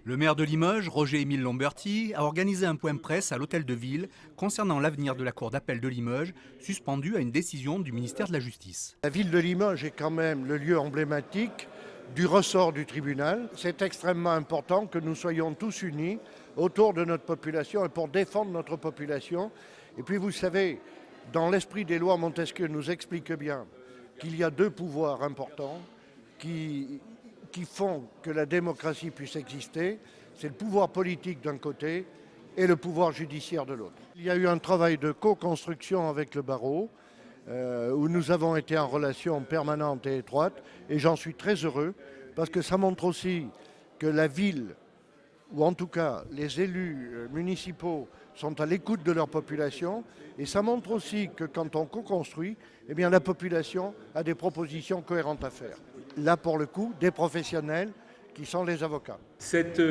Le maire de Limoges, Roger-Émile Lamberty, a organisé un point presse à l'hôtel de ville concernant l'avenir de la cour d'appel de Limoges, suspendue à une décision du ministère de la Justice. La ville de Limoges est quand même le lieu emblématique du ressort du tribunal. C'est extrêmement important que nous soyons tous unis autour de notre population et pour défendre notre population. Et puis vous savez, dans l'esprit des lois, Montesquieu nous explique bien qu'il y a deux pouvoirs importants qui font que la démocratie puisse exister. C'est le pouvoir politique d'un côté et le pouvoir judiciaire de l'autre. Il y a eu un travail de co-construction avec le barreau, où nous avons été en relation permanente et étroite, et j'en suis très heureux, parce que ça montre aussi que la ville, ou en tout cas les élus municipaux, sont à l'écoute de leur population, et ça montre aussi que quand on co-construit, eh bien, la population a des propositions cohérentes à faire. Là, pour le coup, des professionnels qui sont les avocats. Cette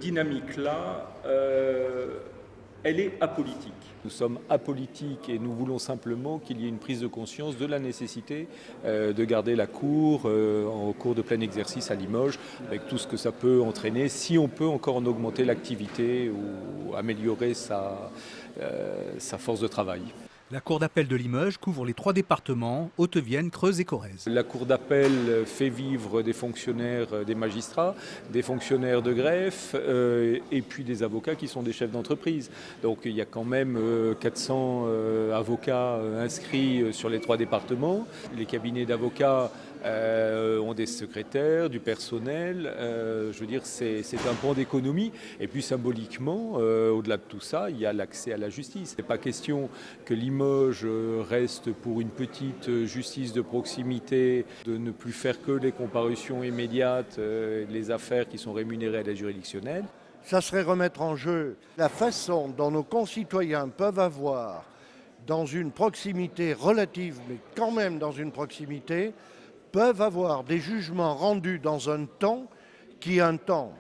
dynamique-là, elle est apolitique. Nous sommes apolitiques et nous voulons simplement qu'il y ait une prise de conscience de la nécessité de garder la cour en cours de plein exercice à Limoges, avec tout ce que ça peut entraîner, si on peut encore en augmenter l'activité ou améliorer sa force de travail. La cour d'appel de Limoges couvre les 3 départements, Haute-Vienne, Creuse et Corrèze. La cour d'appel fait vivre des fonctionnaires, des magistrats, des fonctionnaires de greffe et puis des avocats qui sont des chefs d'entreprise. Donc il y a quand même 400 avocats inscrits sur les 3 départements. Les cabinets d'avocats ont des secrétaires, du personnel. Je veux dire, c'est un pan d'économie. Et puis symboliquement, au-delà de tout ça, il y a l'accès à la justice. Il n'est pas question que Limoges reste pour une petite justice de proximité, de ne plus faire que les comparutions immédiates, les affaires qui sont rémunérées à l'aide juridictionnelle. Ça serait remettre en jeu la façon dont nos concitoyens peuvent avoir, dans une proximité relative, mais quand même dans une proximité, peuvent avoir des jugements rendus dans un temps qui est un temps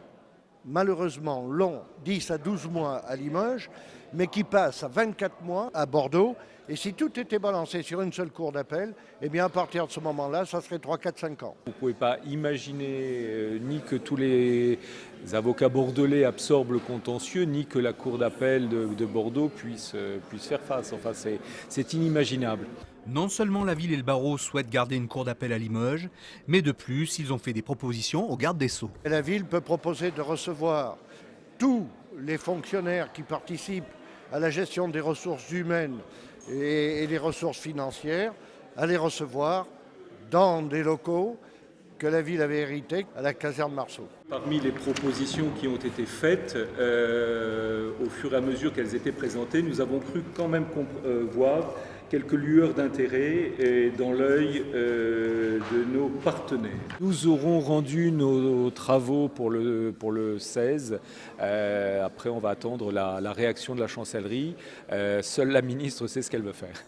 malheureusement long, 10 à 12 mois à Limoges, mais qui passe à 24 mois à Bordeaux. Et si tout était balancé sur une seule cour d'appel, eh bien à partir de ce moment-là, ça serait 3, 4, 5 ans. Vous ne pouvez pas imaginer ni que tous les avocats bordelais absorbent le contentieux, ni que la cour d'appel de Bordeaux puisse faire face. Enfin, c'est inimaginable. Non seulement la ville et le barreau souhaitent garder une cour d'appel à Limoges, mais de plus, ils ont fait des propositions au garde des Sceaux. Et la ville peut proposer de recevoir tous les fonctionnaires qui participent à la gestion des ressources humaines et des ressources financières, à les recevoir dans des locaux que la ville avait hérités à la caserne Marceau. Parmi les propositions qui ont été faites, au fur et à mesure qu'elles étaient présentées, nous avons cru quand même voir quelques lueurs d'intérêt dans l'œil de nos partenaires. Nous aurons rendu nos travaux pour le 16. Après, on va attendre la réaction de la chancellerie. Seule la ministre sait ce qu'elle veut faire.